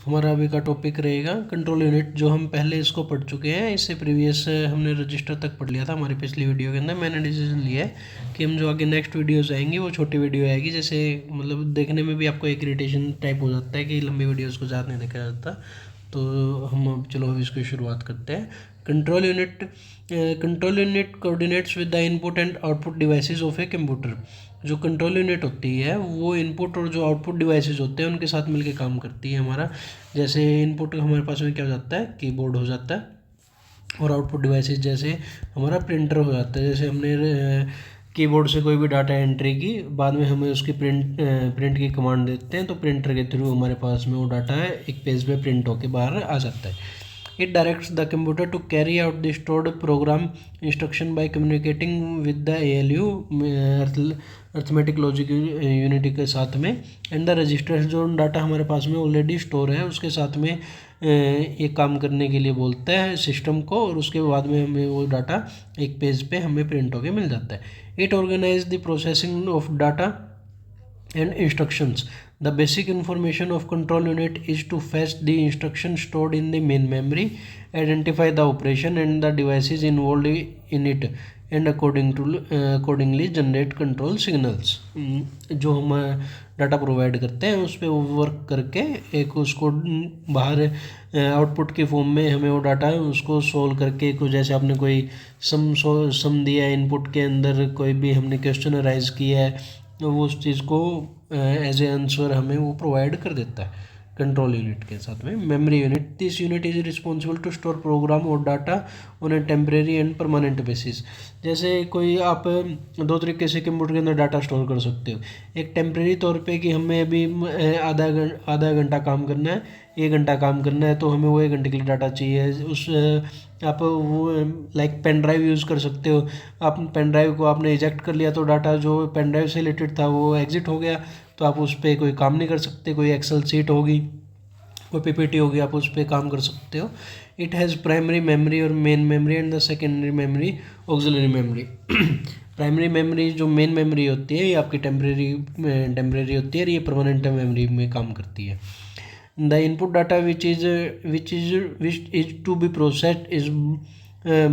हमारा अभी का टॉपिक रहेगा कंट्रोल यूनिट, जो हम पहले इसको पढ़ चुके हैं। इससे प्रीवियस हमने रजिस्टर तक पढ़ लिया था हमारी पिछली वीडियो के अंदर। मैंने डिसीजन लिया है कि हम जो आगे नेक्स्ट वीडियोस आएंगी वो छोटी वीडियो आएगी, जैसे मतलब देखने में भी आपको एक इरिटेशन टाइप हो जाता है कि लंबी वीडियोज़ को ज़्यादा नहीं देखा जाता। तो हम अब चलो अभी इसकी शुरुआत करते हैं। Control unit coordinates with the input and output devices of a computer. जो कंट्रोल यूनिट होती है वो इनपुट और जो आउटपुट डिवाइसेस होते हैं उनके साथ मिलकर काम करती है हमारा। जैसे इनपुट हमारे पास में क्या हो जाता है, कीबोर्ड हो जाता है, और आउटपुट डिवाइसेस जैसे हमारा प्रिंटर हो जाता है। जैसे हमने कीबोर्ड से कोई भी डाटा एंट्री की, बाद में हमें उसकी प्रिंट की कमांड देते हैं, तो प्रिंटर के थ्रू हमारे पास में वो डाटा है एक पेज पे प्रिंट होके बाहर आ जाता है। It directs the computer to carry out the stored program instruction by communicating with the ALU arithmetic logic unity के साथ में, एंड द रजिस्टर जो डाटा हमारे पास में ऑलरेडी स्टोर है उसके साथ में ये काम करने के लिए बोलता है सिस्टम को, और उसके बाद में हमें वो डाटा एक पेज पे हमें प्रिंट होके मिल जाता है। It organize the processing of data and instructions. The basic information of control unit is to fetch the instruction stored in the main memory, identify the operation and the devices involved in it, and accordingly generate control signals. जो हम data provide करते हैं उस पर work करके एक उसको बाहर आउटपुट के फॉर्म में हमें वो डाटा है उसको सोल्व करके, कुछ जैसे आपने कोई सम दिया है इनपुट के अंदर, कोई भी हमने क्वेश्चन राइज किया है, तो वो उस चीज़ को एज ए आंसर हमें वो प्रोवाइड कर देता है कंट्रोल यूनिट के साथ में। Memory unit, this unit is responsible to store program और data on a temporary and permanent basis. जैसे कोई आप दो तरीके से कंप्यूटर के अंदर डाटा स्टोर कर सकते हो। एक टेम्परेरी तौर पे कि हमें अभी आधा घंटा काम करना है, 1 घंटा काम करना है, तो हमें वो 1 घंटे के लिए डाटा चाहिए। उस आप वो लाइक पेन ड्राइव यूज़ कर सकते हो। आप पेन ड्राइव को आपने इजेक्ट कर लिया तो डाटा जो पेन ड्राइव से रिलेटेड था वो एग्जिट हो गया, तो आप उस पर कोई काम नहीं कर सकते। कोई एक्सेल सीट होगी, कोई पीपीटी होगी, आप उस पर काम कर सकते हो। इट हैज़ प्राइमरी मेमोरी और main memory and the secondary memory auxiliary memory. Primary memory जो मेन मेमोरी होती है ये आपकी टेम्परेरी होती है, और ये परमानेंट मेमोरी में काम करती है। The input data which is to be processed is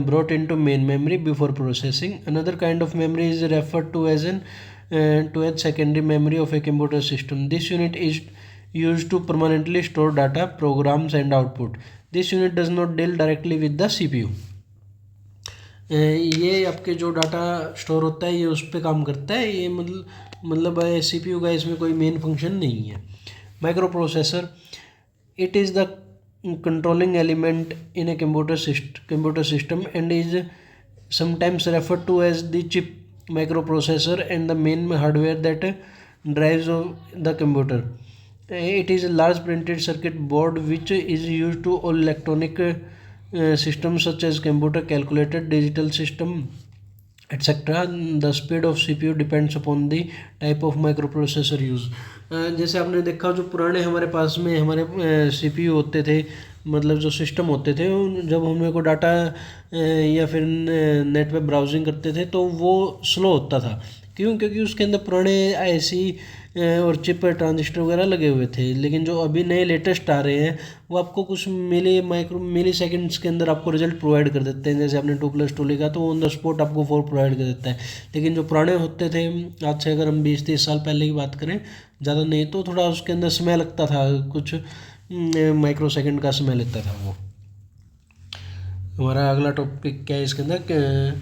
brought into main memory before processing. Another kind of memory is referred to as secondary memory of a computer system. This unit is used to permanently store data, programs and output. This unit does not deal directly with the CPU. ये आपके जो data store होता है ये उस पर काम करता है। ये मतलब CPU का इसमें कोई मेन फंक्शन नहीं है। Micro processor, it is the controlling element in a computer system and is sometimes referred to as the chip, microprocessor and the main hardware that drives the computer. It is a large printed circuit board which is used to all electronic systems such as computer, calculator, digital system, etc. The speed of CPU depends upon the type of microprocessor used. जैसे आपने देखा जो पुराने हमारे पास में हमारे CPU होते थे, मतलब जो सिस्टम होते थे, जब हमें को डाटा या फिर नेट पे ब्राउजिंग करते थे तो वो स्लो होता था। क्यों? क्योंकि उसके अंदर पुराने IC और चिप ट्रांजिस्टर वगैरह लगे हुए थे। लेकिन जो अभी नए लेटेस्ट आ रहे हैं वो आपको कुछ मिली सेकेंड्स के अंदर आपको रिजल्ट प्रोवाइड कर देते हैं। जैसे आपने 2+2 लिखा तो ऑन द स्पॉट आपको 4 प्रोवाइड कर देता है। लेकिन जो पुराने होते थे, आज से अगर हम 20-30 साल पहले की बात करें, ज़्यादा नहीं तो थोड़ा उसके अंदर समय लगता था, कुछ माइक्रो सेकेंड का समय लगता था वो। हमारा अगला टॉपिक क्या है इसके अंदर,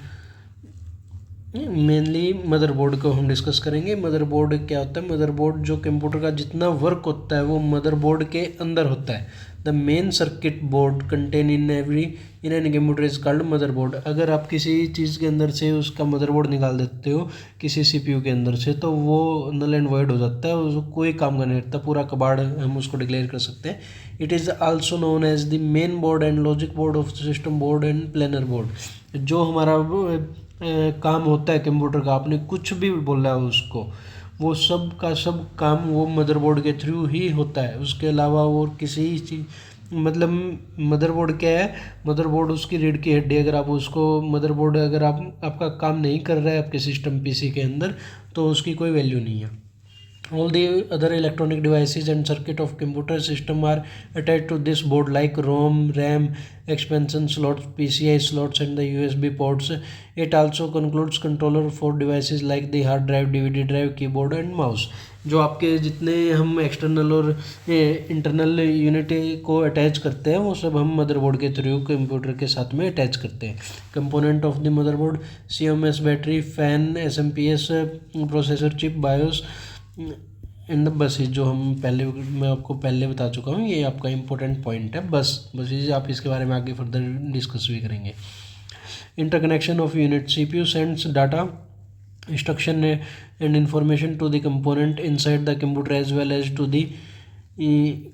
मेनली मदरबोर्ड को हम डिस्कस करेंगे। मदरबोर्ड क्या होता है? मदरबोर्ड जो कंप्यूटर का जितना वर्क होता है वो मदरबोर्ड के अंदर होता है। The main circuit board contain in an computer is called motherboard. अगर आप किसी चीज़ के अंदर से उसका मदरबोर्ड निकाल देते हो किसी CPU के अंदर से, तो वो नल एंड वॉइड हो जाता है, उसको कोई काम का नहीं रहता, पूरा कबाड़ हम उसको डिक्लेयर कर सकते हैं। It is also known as the main board and logic board of system board and planar board. जो हमारा काम होता है कंप्यूटर का, आपने कुछ भी बोला है उसको, वो सब का सब काम वो मदरबोर्ड के थ्रू ही होता है। उसके अलावा और किसी चीज़, मतलब मदरबोर्ड क्या है? मदरबोर्ड उसकी रीढ़ की हड्डी। अगर आप उसको मदरबोर्ड अगर आपका काम नहीं कर रहा है आपके सिस्टम PC के अंदर, तो उसकी कोई वैल्यू नहीं है। All the other electronic devices and circuit of computer system are attached to this board like ROM, RAM, expansion slots, PCI slots and the USB ports. It also includes controller for devices like the hard drive, DVD drive, keyboard and mouse. जो आपके जितने हम external और internal unit को attach करते हैं वो सब हम मदरबोर्ड के थ्रू कंप्यूटर के साथ में अटैच करते हैं. Component of the motherboard: CMOS battery, fan, SMPS, processor chip, BIOS and बस. जो मैं आपको पहले बता चुका हूँ, ये आपका इंपॉर्टेंट पॉइंट है. बस ये आप इसके बारे में आगे फर्दर डिस्कस भी करेंगे. Interconnection of unit: CPU sends data, instruction and information to the component inside the computer as well as to the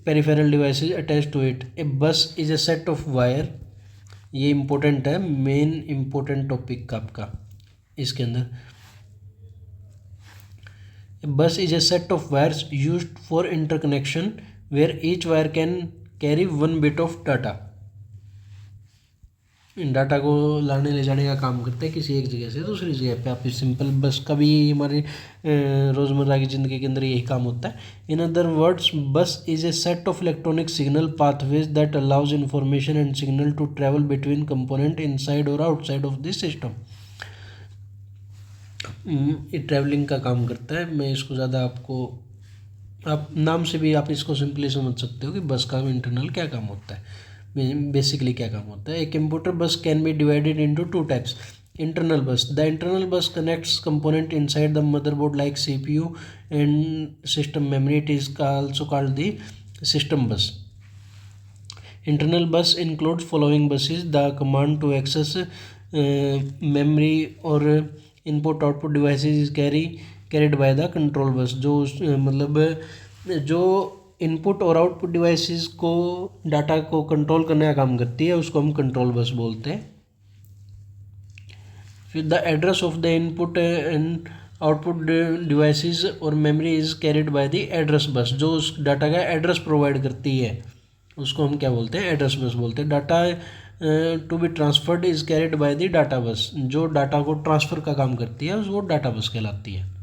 peripheral devices attached to it. A bus is a set of wire. ये important है, main important topic का आपका इसके अंदर. A bus is a set of wires used for interconnection where each wire can carry one bit of data. Data को लाने ले जाने का काम करते हैं किसी एक जगह से दूसरी जगह पे. आप सिंपल बस का भी हमारी रोज़मर्रा की ज़िंदगी के अंदर यही काम होता है. In other words, bus is a set of electronic signal pathways that allows information and signal to travel between component inside और आउटसाइड ऑफ दिस सिस्टम. ये ट्रैवलिंग का काम करता है. मैं इसको ज़्यादा आप नाम से भी आप इसको सिंपली समझ सकते हो कि बस का इंटरनल क्या काम होता है, बेसिकली क्या काम होता है. A computer bus can be divided into two types. Internal bus: the internal bus connects component inside the motherboard like CPU and system memory. It is also called the system bus. Internal bus includes following buses: the command to access memory और input output devices is carried by the control bus. जो input और output devices को data को control करने का काम करती है उसको हम कंट्रोल बस बोलते हैं. फिर the address of the input and output devices और memory is carried by the address bus. जो उस डाटा का एड्रेस प्रोवाइड करती है उसको हम क्या बोलते हैं, एड्रेस बस बोलते हैं. Data to be transferred is carried by the data bus. जो डाटा को ट्रांसफ़र का काम करती है वो डाटा बस कहलाती है.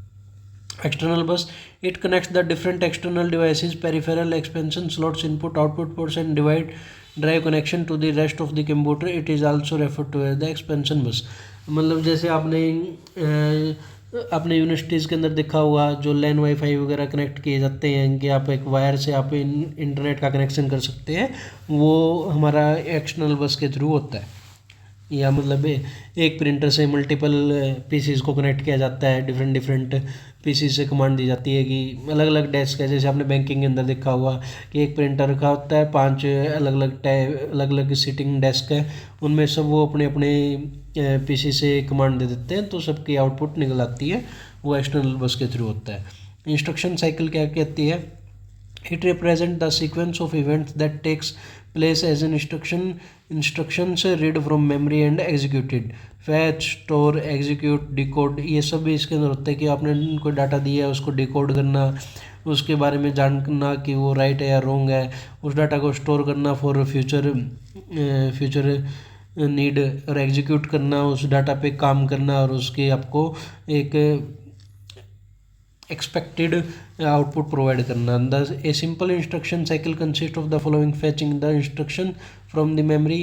External bus: it connects the different external devices, peripheral, expansion slots, input output ports and drive connection to the rest of the computer. It is also referred to as the expansion bus. जैसे आपने universities के अंदर देखा होगा जो लैन wifi वगैरह connect किए जाते हैं कि आप एक वायर से आप इंटरनेट का कनेक्शन कर सकते हैं, वो हमारा एक्सटर्नल बस के थ्रू होता है. या एक प्रिंटर से मल्टीपल पीसीज को कनेक्ट किया जाता है. डिफरेंट पीसी से कमांड दी जाती है कि अलग अलग डेस्क है. जैसे आपने बैंकिंग के अंदर देखा हुआ कि एक प्रिंटर रखा होता है, 5 अलग अलग सीटिंग डेस्क है, उनमें सब वो अपने पीसी से कमांड दे देते हैं तो सबकी आउटपुट निकल आती है. वो एक्सटर्नल बस के थ्रू होता है. इंस्ट्रक्शन साइकिल क्या कहती है? It represents the sequence of events that takes place as an instructions read from memory and executed. Fetch, store, execute, decode, ये सब भी इसके अंदर होता है कि आपने कोई डाटा दिया है उसको डिकोड करना, उसके बारे में जानना कि वो राइट है या रॉन्ग है, उस डाटा को स्टोर करना फॉर फ्यूचर नीड, और एग्जीक्यूट करना, उस डाटा पे काम करना और उसके आपको एक एक्सपेक्टेड आउटपुट प्रोवाइड करना. A simple instruction cycle consist of the following: फैचिंग the instruction from the memory.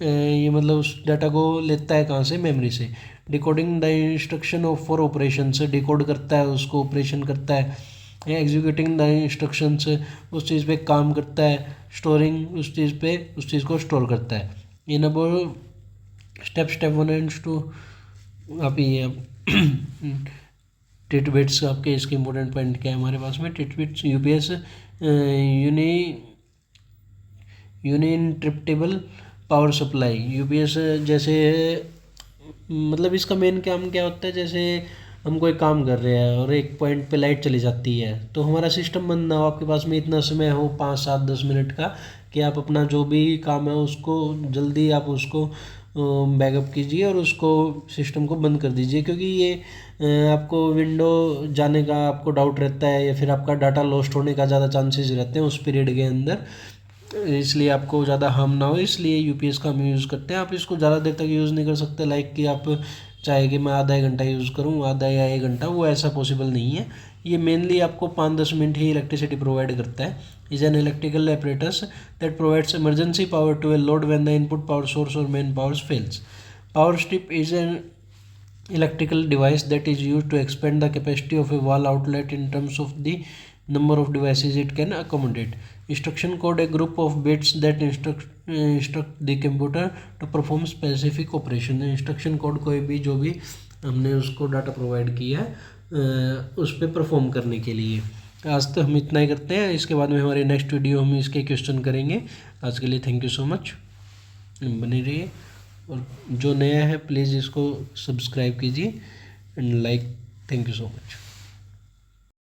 ये उस डाटा को लेता है कहाँ से? मेमोरी से. Decoding the instruction of for operation से डिकोड करता है, उसको ऑपरेशन करता है. एग्जीक्यूटिंग द इंस्ट्रक्शन से उस चीज़ पे काम करता है. स्टोरिंग उस चीज़ को स्टोर करता है. इन अब स्टेप 1 एंड 2 आप ये टिटबिट्स आपके इसके इंपॉर्टेंट पॉइंट क्या है हमारे पास में? Titbits UPS uninterruptible power supply. UPS जैसे इसका मेन काम क्या होता है? जैसे हम कोई काम कर रहे हैं और एक पॉइंट पे लाइट चली जाती है तो हमारा सिस्टम बंद ना हो, आपके पास में इतना समय हो 5, 7, 10 मिनट का कि आप अपना जो भी काम है उसको जल्दी आप उसको बैकअप कीजिए और उसको सिस्टम को बंद कर दीजिए. क्योंकि ये आपको विंडो जाने का आपको डाउट रहता है या फिर आपका डाटा लॉस्ट होने का ज़्यादा चांसेस रहते हैं उस पीरियड के अंदर, इसलिए आपको ज़्यादा हार्म ना हो, इसलिए यूपीएस का हम यूज़ करते हैं. आप इसको ज़्यादा देर तक यूज़ नहीं कर सकते, लाइक कि आप चाहे कि मैं आधा 1 घंटा यूज़ करूँ, आधा या 1 घंटा, वो ऐसा पॉसिबल नहीं है. ये मेनली आपको 5-10 मिनट ही इलेक्ट्रिसिटी प्रोवाइड करता है। Is an electrical apparatus that provides emergency power to a load when the input power source or main power fails. Power strip is an electrical device that is used to expand the capacity of a wall outlet in terms of the number of devices it can accommodate. Instruction code, a group of bits that instruct the computer to perform specific operation. Instruction code कोई भी जो भी हमने उसको data provide किया उस पर perform करने के लिए। आज तो हम इतना ही करते हैं, इसके बाद में हमारी नेक्स्ट वीडियो हम इसके क्वेश्चन करेंगे। आज के लिए थैंक यू सो मच, बने रहिए। और जो नया है प्लीज़ इसको सब्सक्राइब कीजिए and like. Thank you so much.